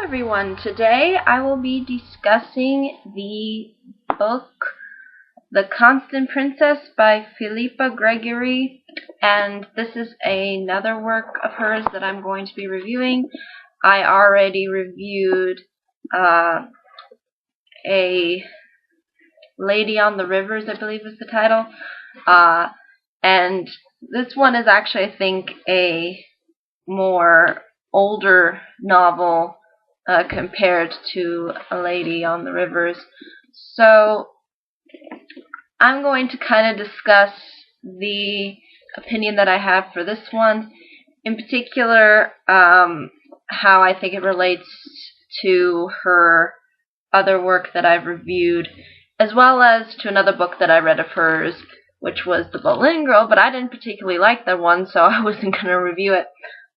everyone. Today I will be discussing the book The Constant Princess by Philippa Gregory, and this is another work of hers that I'm going to be reviewing. I already reviewed A Lady on the Rivers, I believe is the title, and this one is actually, I think, a more older novel compared to A Lady on the Rivers. So I'm going to kind of discuss the opinion that I have for this one, in particular how I think it relates to her other work that I've reviewed, as well as to another book that I read of hers, which was The Boleyn Girl, but I didn't particularly like that one, so I wasn't going to review it.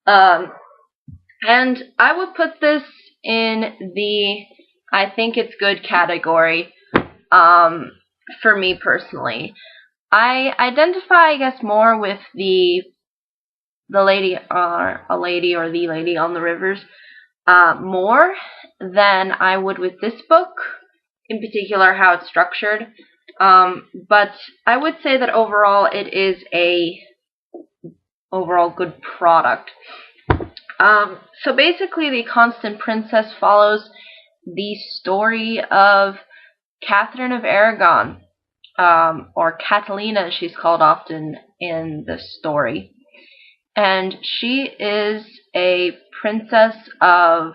And I would put this in the I think it's good category for me personally. I identify, I guess, more with the lady or A Lady or The Lady on the Rivers more than I would with this book, in particular how it's structured. But I would say that overall it is a overall good product. So basically, The Constant Princess follows the story of Catherine of Aragon, or Catalina as she's called often in the story. And she is a princess of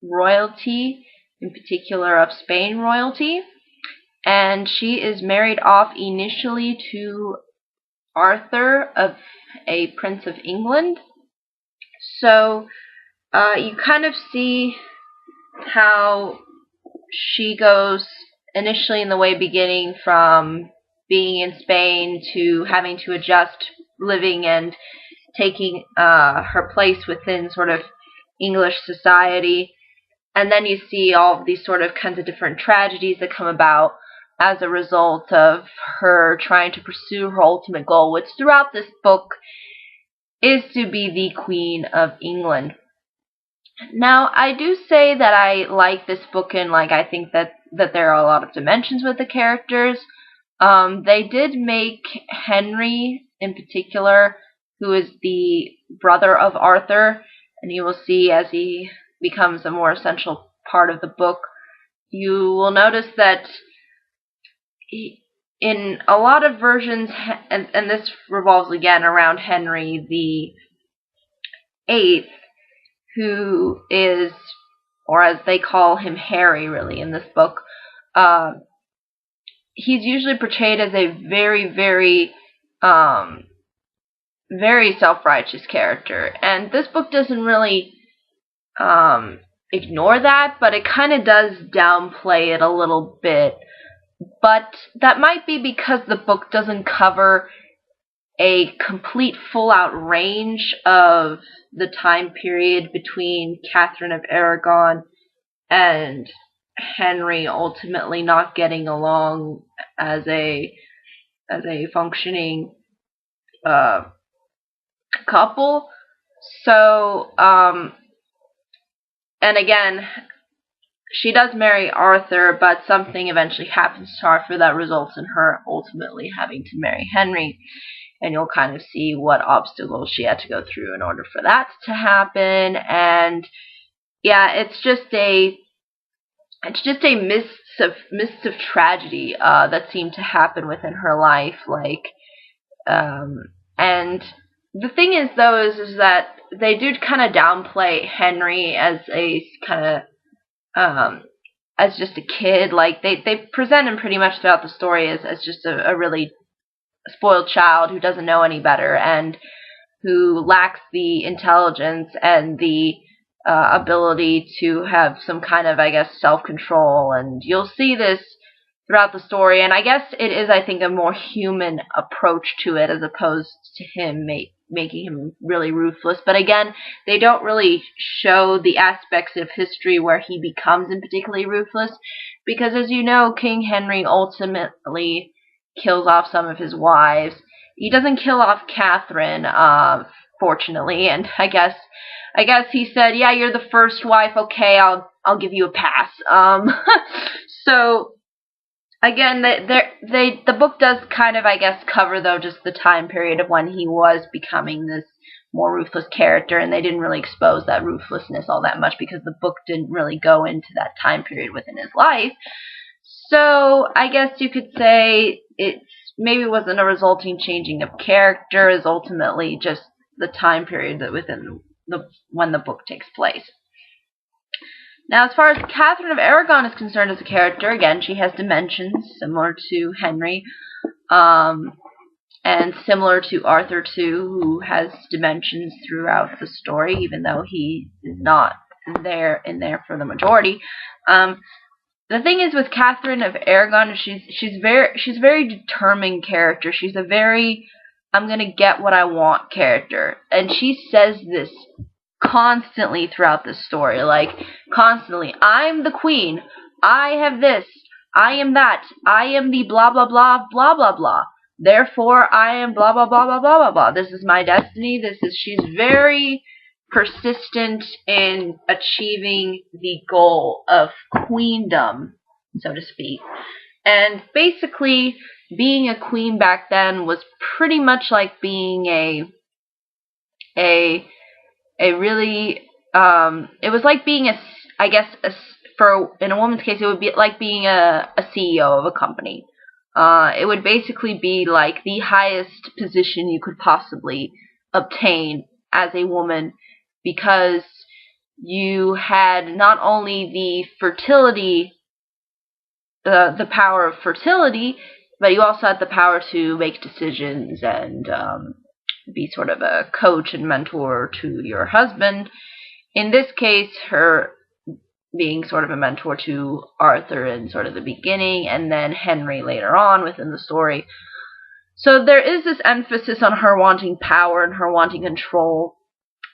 royalty, in particular of Spain royalty, and she is married off initially to Arthur, of a prince of England. So you kind of see how she goes initially in the way beginning from being in Spain to having to adjust living and taking her place within sort of English society. And then you see all of these sort of kinds of different tragedies that come about as a result of her trying to pursue her ultimate goal, which throughout this book is to be the Queen of England. Now, I do say that I like this book, and I think that there are a lot of dimensions with the characters. They did make Henry, in particular, who is the brother of Arthur, and you will see as he becomes a more essential part of the book, you will notice that in a lot of versions, and this revolves again around Henry the VIII, who is, or as they call him, Harry, really, in this book, he's usually portrayed as a very, very, very self-righteous character. And this book doesn't really ignore that, but it kind of does downplay it a little bit. But that might be because the book doesn't cover a complete full-out range of the time period between Catherine of Aragon and Henry ultimately not getting along as a functioning couple. So, and again, she does marry Arthur, but something eventually happens to Arthur that results in her ultimately having to marry Henry. And you'll kind of see what obstacles she had to go through in order for that to happen. And yeah, it's just a mists of tragedy that seem to happen within her life. And the thing is, though, is that they do kind of downplay Henry as a kind of as just a kid. They present him pretty much throughout the story as just a really spoiled child who doesn't know any better and who lacks the intelligence and the ability to have some kind of, I guess, self-control. And you'll see this throughout the story, and I guess it is, I think, a more human approach to it as opposed to him making him really ruthless. But again, they don't really show the aspects of history where he becomes particularly ruthless, because as you know, King Henry ultimately kills off some of his wives. He doesn't kill off Catherine, fortunately, and I guess I guess he said, yeah, you're the first wife. Okay, I'll give you a pass. So again, the book does kind of, I guess, cover, though, just the time period of when he was becoming this more ruthless character, and they didn't really expose that ruthlessness all that much because the book didn't really go into that time period within his life. So I guess you could say maybe wasn't a resulting changing of character, is ultimately just the time period that within when the book takes place. Now, as far as Catherine of Aragon is concerned as a character, again, she has dimensions similar to Henry, and similar to Arthur too, who has dimensions throughout the story, even though he is not in there for the majority. The thing is with Catherine of Aragon, she's a very determined character. She's a very I'm gonna get what I want character, and she says this constantly throughout this story, like constantly. I'm the queen. I have this. I am that. I am the blah blah blah blah blah blah. Therefore, I am blah blah blah blah blah blah blah. This is my destiny. She's very persistent in achieving the goal of queendom, so to speak. And basically, being a queen back then was pretty much like being a really, it was like being I guess, in a woman's case, it would be like being a CEO of a company. It would basically be like the highest position you could possibly obtain as a woman, because you had not only the fertility, the power of fertility, but you also had the power to make decisions and be sort of a coach and mentor to your husband. In this case, her being sort of a mentor to Arthur in sort of the beginning, and then Henry later on within the story. So there is this emphasis on her wanting power and her wanting control.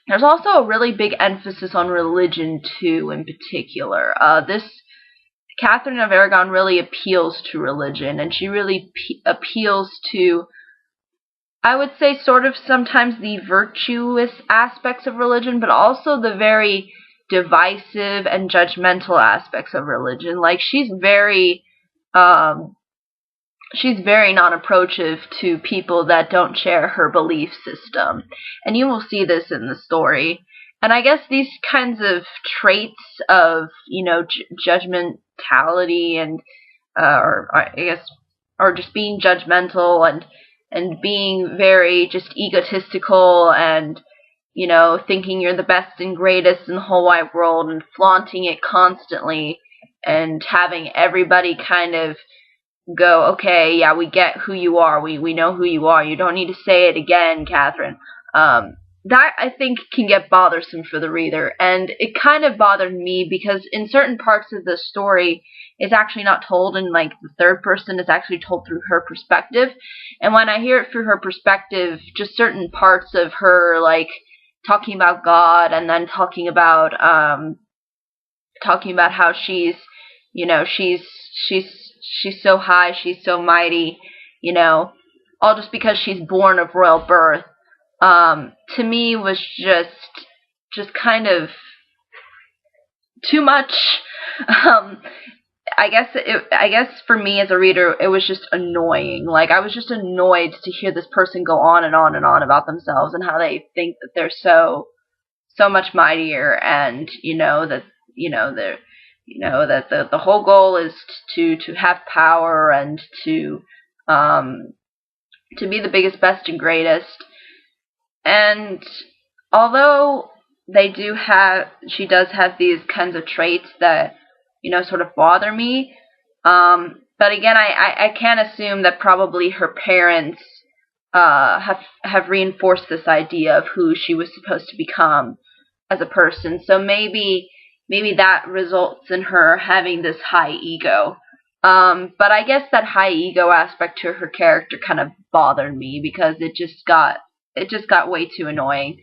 There's also a really big emphasis on religion too, in particular. This Catherine of Aragon really appeals to religion, and she really appeals to, I would say, sort of sometimes the virtuous aspects of religion, but also the very divisive and judgmental aspects of religion. Like, she's very non-approachive to people that don't share her belief system, and you will see this in the story. And I guess these kinds of traits of, judgmentality and, or just being judgmental and being very just egotistical and, thinking you're the best and greatest in the whole wide world and flaunting it constantly and having everybody kind of go, okay, yeah, we get who you are. We know who you are. You don't need to say it again, Catherine. That, I think, can get bothersome for the reader. And it kind of bothered me because in certain parts of the story, it's actually not told in, like, the third person. It's actually told through her perspective. And when I hear it through her perspective, just certain parts of her, like, talking about God and then talking about how she's, she's so high, she's so mighty, all just because she's born of royal birth, to me was just kind of too much. I guess for me as a reader, it was just annoying. Like, I was just annoyed to hear this person go on and on and on about themselves and how they think that they're so much mightier, and that the whole goal is to have power and to be the biggest, best, and greatest. And although she does have these kinds of traits that, sort of bother me, but again, I can't assume that probably her parents have reinforced this idea of who she was supposed to become as a person. So maybe that results in her having this high ego. But I guess that high ego aspect to her character kind of bothered me because it just got way too annoying.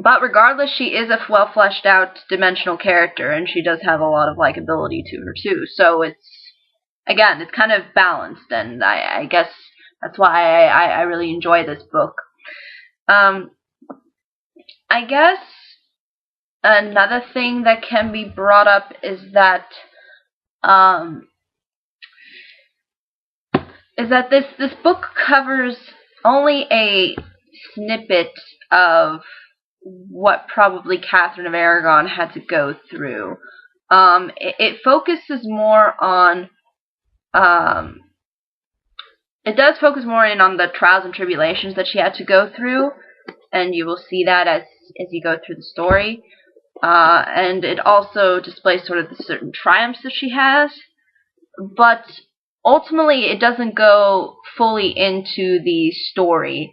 But regardless, she is a well fleshed out dimensional character, and she does have a lot of likability to her too. So it's kind of balanced, and I guess that's why I really enjoy this book. I guess another thing that can be brought up is that um, this book covers only a snippet of what probably Catherine of Aragon had to go through. It focuses more on it does focus more in on the trials and tribulations that she had to go through, and you will see that as you go through the story. And it also displays sort of the certain triumphs that she has, but ultimately it doesn't go fully into the story,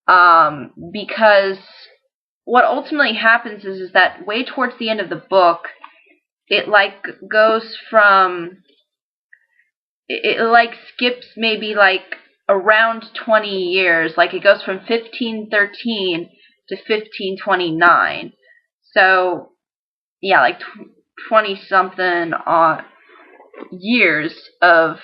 because what ultimately happens is that way towards the end of the book, it like goes from it like skips maybe like around 20 years. Like it goes from 1513 to 1529. So yeah, like 20 something years of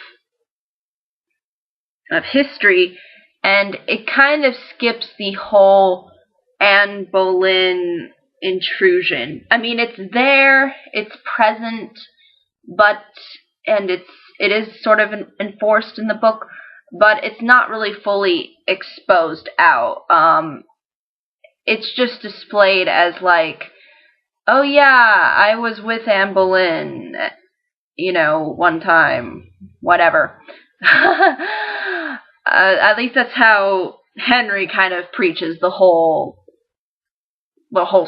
history, and it kind of skips the whole Anne Boleyn intrusion. I mean, it's there, it's present, but it is sort of enforced in the book, but it's not really fully exposed out. It's just displayed as like, oh yeah, I was with Anne Boleyn, one time, whatever. At least that's how Henry kind of preaches the whole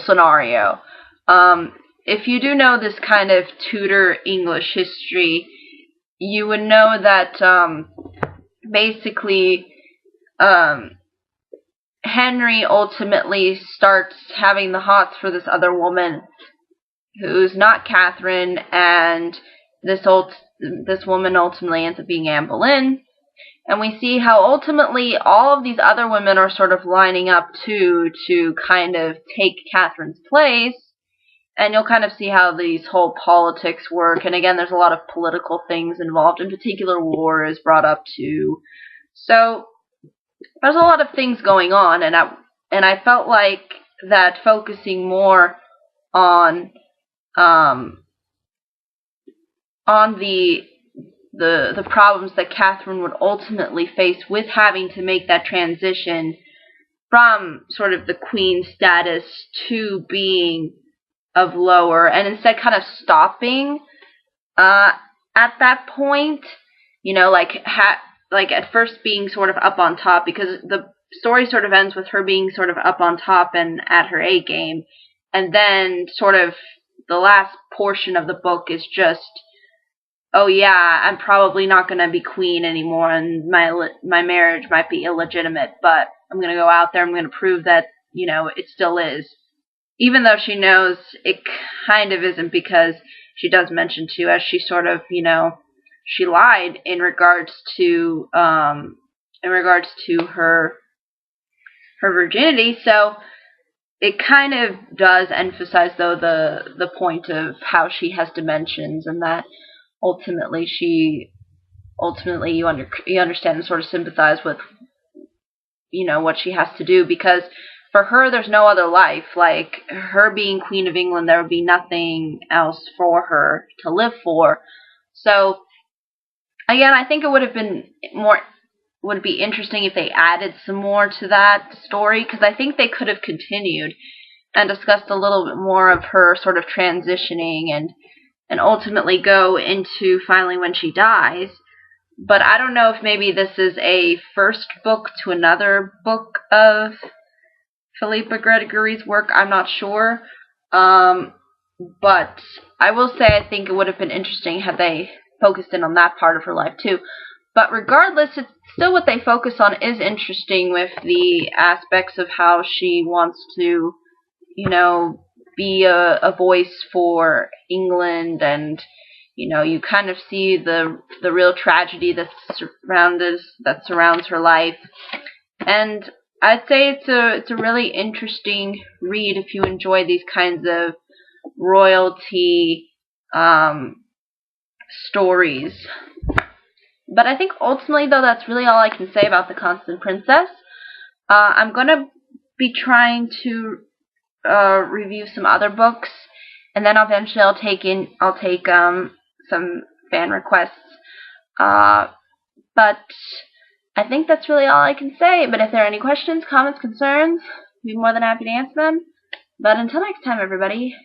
scenario. If you do know this kind of Tudor English history, you would know that basically Henry ultimately starts having the hots for this other woman who's not Catherine, and this woman ultimately ends up being Anne Boleyn. And we see how ultimately all of these other women are sort of lining up to kind of take Catherine's place. And you'll kind of see how these whole politics work. And again, there's a lot of political things involved. In particular, war is brought up too. So there's a lot of things going on, and I felt like that focusing more on the problems that Catherine would ultimately face with having to make that transition from sort of the queen status to being of lower, and instead kind of stopping at that point, like at first being sort of up on top, because the story sort of ends with her being sort of up on top and at her A game, and then sort of the last portion of the book is just, oh yeah, I'm probably not going to be queen anymore, and my marriage might be illegitimate, but I'm going to go out there, I'm going to prove that, it still is. Even though she knows it kind of isn't, because she does mention too, as she sort of, she lied in regards to her virginity. So it kind of does emphasize, though, the point of how she has dimensions, and that ultimately you understand and sort of sympathize with, what she has to do, because for her, there's no other life. Like, her being Queen of England, there would be nothing else for her to live for. So, again, I think it would be interesting if they added some more to that story, because I think they could have continued and discussed a little bit more of her sort of transitioning and ultimately go into finally when she dies. But I don't know if maybe this is a first book to another book of Philippa Gregory's work. I'm not sure. But I will say I think it would have been interesting had they focused in on that part of her life too. But regardless, it's still what they focus on is interesting, with the aspects of how she wants to, be a voice for England, and you kind of see the real tragedy that surrounds her life. And I'd say it's a really interesting read if you enjoy these kinds of royalty stories. But I think ultimately, though, that's really all I can say about The Constant Princess. I'm going to be trying to review some other books, and then eventually I'll take some fan requests. But I think that's really all I can say. But if there are any questions, comments, concerns, I'd be more than happy to answer them. But until next time, everybody,